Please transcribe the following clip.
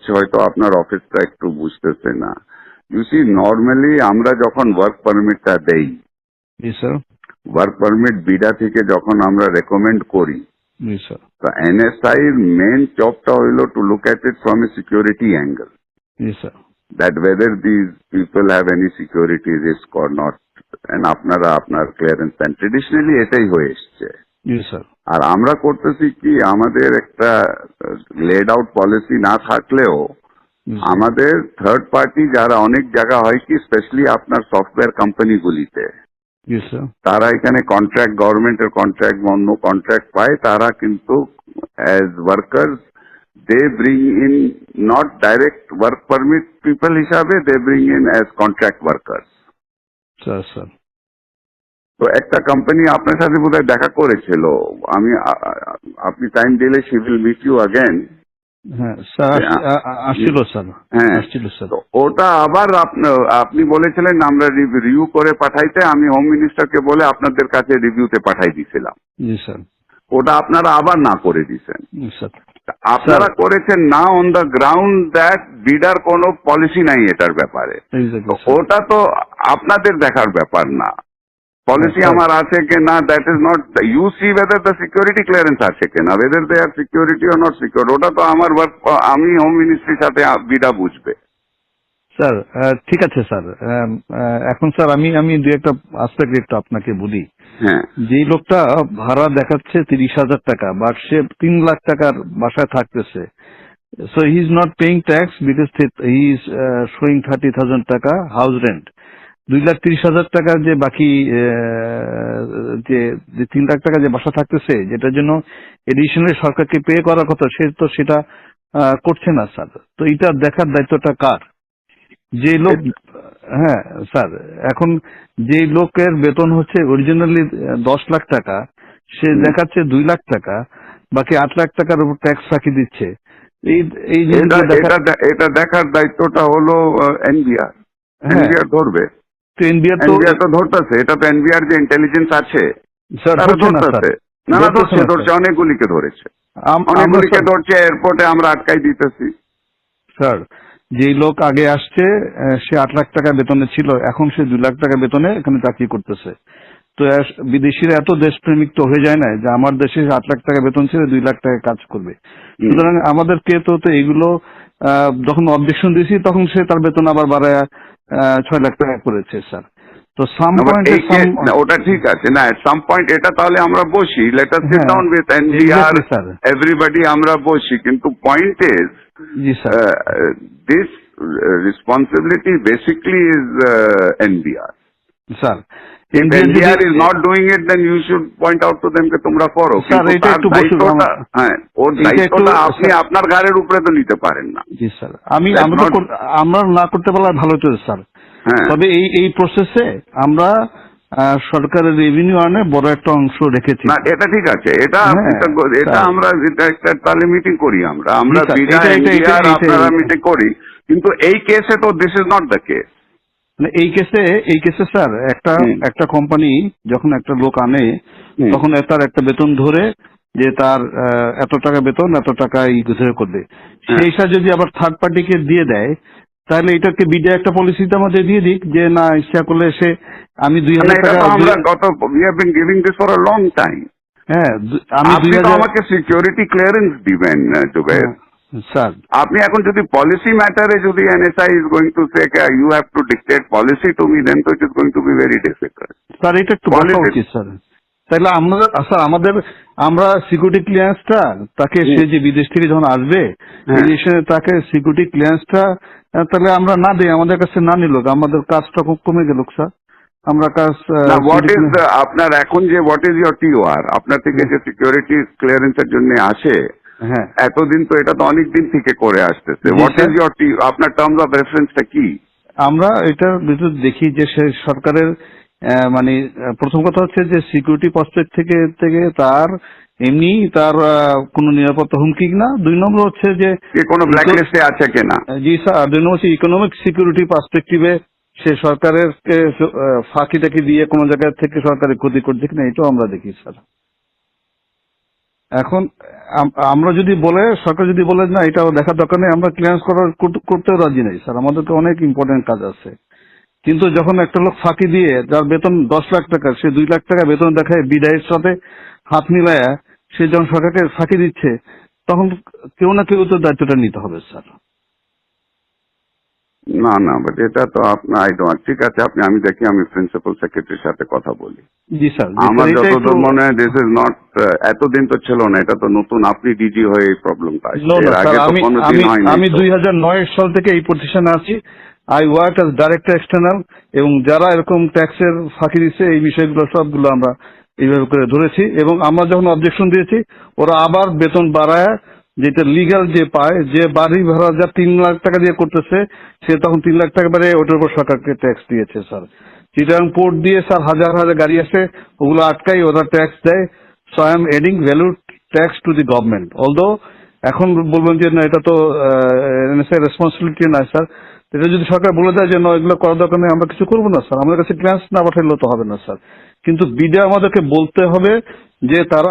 হচ্ছে, হয়তো আপনার অফিসটা একটু বুঝতেছে না। ইউ সি, নর্মালি আমরা যখন ওয়ার্ক পারমিটটা দেই, জি স্যার। ওয়ার্ক পারমিট বিডা থেকে যখন আমরা রেকমেন্ড করি, জি স্যার। তো এনএসআই এর মেন জবটা হইলো to look at it from a security angle, G sir. that whether these people have any security risk or not, and আপনারা আপনার ক্লিয়ারেন্স দেন। ট্রেডিশনালি এটাই হয়ে এসছে। জি স্যার। আর আমরা করতেছি কি, আমাদের একটা লেড আউট পলিসি না থাকলেও আমাদের থার্ড পার্টি যারা অনেক জায়গা হয় কি, স্পেশালি আপনার সফটওয়্যার কোম্পানিগুলিতে, জি স্যার। তারা এখানে কন্ট্রাক্ট, গভর্নমেন্টের কন্ট্রাক্ট, অন্য কন্ট্রাক্ট পায়, তারা কিন্তু as workers they bring in not direct work permit people হিসাবে, they bring in as contract workers. Sir sir. তো একটা কোম্পানি আপনার সাথে বোধহয় দেখা করেছিল, আমি আপনি টাইম দিলে she will meet you again. হ্যাঁ স্যার, আসছিল স্যার। হ্যাঁ, আসছিল স্যার। তো ওটা আবার আপনি বলেছিলেন আমরা রিভিউ করে পাঠাইতে, আমি হোম মিনিস্টারকে বলে আপনাদের কাছে রিভিউতে পাঠাই দিয়েছিলাম। জি স্যার। ওটা আপনারা আবার না করে দিয়েছেন। জি স্যার। আপনারা করেছেন না অন দ্য গ্রাউন্ড দ্যাট বিডার কোনো পলিসি নাই এটার ব্যাপারে। ওটা তো আপনাদের দেখার ব্যাপার না, পলিসি আমার আছে কিনা, that is not, you see whether the security clearance আছে কিনা, whether they are security or not secure, ওটা তো আমার ওয়ার্ক, আমি হোম মিনিস্ট্রির সাথে বিডা বুঝবে। স্যার ঠিক আছে স্যার। এখন স্যার আমি দু একটা আসপেক্ট একটু আপনাকে বলি। হ্যাঁ, যে লোকটা ভাড়া দেখাচ্ছে 30,000 টাকা, বাট সে 3 লাখ টাকার বাসায় থাকতেছে, so he is not paying tax because he is showing 30,000 টাকা হাউস রেন্ট। 2,30,000 টাকার যে বাকি যে 3 লাখ টাকা যে বাসা থাকতেছে, যেটার জন্য এডিশনালি সরকারকে পে করার কথা, সে তো সেটা করছে না স্যার। তো এটা দেখার দায়িত্বটা কার? যে লোক, হ্যাঁ স্যার, এখন যে লোকের বেতন হচ্ছে অরিজিনালি 10 লাখ টাকা, সে দেখাচ্ছে 2 লাখ টাকা, বাকি 8 লাখ টাকার উপর ট্যাক্স ফাঁকি দিচ্ছে। এটা দেখার দায়িত্বটা হলো এনবিআর। এনবিআর ধরবে, তো এনবিআর তো ধরতেছে, এটা তো এনবিআর যে ইন্টেলিজেন্স আছে স্যার তারা ধরতেছে। না ধরছে, অনেকগুলিকে ধরেছে, অনেকগুলিকে ধরছে, এয়ারপোর্টে আমরা আটকাই দিতেছি। স্যার, যে লোক আগে আসছে সে 8 লাখ টাকা বেতনে ছিল, এখন সে 2 লাখ টাকা বেতনে এখানে চাকরি করতেছে। তো বিদেশিরা এত দেশপ্রেমিক তো হয়ে যায় না যে আমার দেশে 8 লাখ টাকা বেতন ছিল 2 লাখ টাকা কাজ করবে। সুতরাং আমাদেরকে তো এগুলো যখন অবজেকশন দিয়েছি তখন সে তার বেতন আবার বাড়ায় 6 লাখ টাকা করেছে স্যার। তো সাম পয়েন্ট ওটা ঠিক আছে না, এট সাম পয়েন্ট এটা তাহলে আমরা বসি, let us sit down with NBR, everybody আমরা বসি, কিন্তু point is this responsibility basically is NBR. Sir, if NBR is not doing it, then you should point out to them যে তোমরা করো, কিন্তু তার দায়িত্বটা, হ্যাঁ, ওর দায়িত্বটা আপনি আপনার ঘাড়ের উপরে তো নিতে পারেন না। জি স্যার, আমরা না করতে পারলে ভালো হতো স্যার। তবে এই প্রসেসে আমরা সরকারের রেভিনিউ আনে বড় একটা অংশ রেখেছি। না, এটা ঠিক আছে, এটা আমরা একটা তাহলে মিটিং করি, আমরা আপনারা মিটিং করি, কিন্তু এই কেসে তো this is not the case. এই কেসে স্যার একটা কোম্পানি যখন একটা লোক আনে, তখন তার একটা বেতন ধরে যে তার এত টাকা বেতন, এত টাকা ধরে করবে, সেই হিসাবে যদি আবার থার্ড পার্টিকে দিয়ে দেয়, তাহলে এটাকে বিডা একটা পলিসিতে আমাদের দিয়ে দিক যে না, ইচ্ছা করলে সে আমি 2,000 টাকা, আমরা we have been giving this for a long time. হ্যাঁ, আমি আমাকে সিকিউরিটি ক্লিয়ারেন্স দিবেন জুবের স্যার। আপনি এখন যদি পলিসি ম্যাটারে যদি NSI is going to say you have to dictate policy to me, then তো it is going to be very difficult. Sir, এটা একটু বলা উচিত স্যার। তাহলে আমরা সিকিউরিটি ক্লিয়ারেন্সটা তাকে, সে যে বিদেশ থেকে যখন আসবে তাকে সিকিউরিটি ক্লিয়ারেন্সটা তাহলে আমরা না দিই, আমাদের কাছে না নিল, আমাদের কাজটা খুব কমে গেল স্যার। আমরা কাজ আপনার এখন যে হোয়াট ইজ ইয়োর টিওআর, আপনার থেকে যে সিকিউরিটি ক্লিয়ারেন্সের জন্য আসে, হ্যাঁ, এতদিন তো এটা তো অনেক দিন থেকে করে আসতেছে, হোয়াট ইজ ইয়োর আপনার টার্মস অফ রেফারেন্সটা কি? আমরা এটার ভিতর দেখি যে সে সরকারের মানে প্রথম কথা হচ্ছে যে সিকিউরিটি পার্সপেক্টিভ থেকে তার এমনি তার কোনো নিরাপত্তা হুমকি না। 2 নম্বর হচ্ছে যে কোনো ব্ল্যাকলিস্টে আছে কিনা। জি স্যার। 2 নম্বর হচ্ছে ইকোনমিক সিকিউরিটি পার্সপেক্টিভে সে সরকারের ফাঁকি টাকি দিয়ে কোনো জায়গা থেকে সরকারের ক্ষতি করছে কিনা, এটাও আমরা দেখি স্যার। এখন আমরা যদি বলে, সরকার যদি বলে না এটা দেখার দরকার নেই, আমরা ক্লিয়ারেন্স করতেও রাজি নেই স্যার, আমাদেরকে অনেক ইম্পর্টেন্ট কাজ আছে। কিন্তু যখন একটা লোক ফাঁকি দিয়ে, যার বেতন 10 লাখ টাকা, সে 2 লাখ টাকা বেতন দেখায় বিদায়ের সাথে হাত মিলায়া, সে যখন সরকারকে ফাঁকি দিচ্ছে, তখন কেউ না কেউ তো দায়িত্বটা নিতে হবে স্যার। না না, বাট এটা তো আপনার ঠিক আছে, আমি দেখি, আমি প্রিন্সিপাল সেক্রেটারির সাথে কথা বলি। জি স্যার, আমার যতদূর মনে হয় দিস ইজ নট, এতদিন তো ছিল না, এটা তো নতুন, আপনি ডিজি হয়ে এই প্রবলেমটা আসছে, এর আগে তো কোনোদিন হয়নি। আমি 2009 সাল থেকে এই প্রতিষ্ঠানে আছি। I work as director external, এবং যারা এরকম ট্যাক্সের ফাঁকি দিচ্ছে এই বিষয়গুলো সবগুলো আমরা এইভাবে করে ধরেছি, এবং আমরা যখন অবজেকশন দিয়েছি ওরা আবার বেতন বাড়ায়, যেটা লিগ্যাল যে পায়, যে বাড়ি ভাড়া যা 3 লাখ টাকা দিয়ে করতেছে, সে তখন 3 লাখ টাকা বাড়ে ওটার উপর সরকারকে ট্যাক্স দিয়েছে স্যার। চিটাগাং পোর্ট দিয়ে স্যার হাজার হাজার গাড়ি আসে, ওগুলো আটকাই, ওরা ট্যাক্স দেয়। So I am adding value tax to the government. Although এখন বলবেন যে না এটা তো এনএসআই রেসপন্সিবিলিটি না স্যার, এটা যদি সরকার বলে দেয় যে না এগুলো করার দরকার নেই, আমরা কিছু করবো না স্যার, আমাদের কাছে ক্লিয়ারেন্স না পাঠাইলেও তো হবে না স্যার। কিন্তু বিডে আমাদেরকে বলতে হবে যে তারা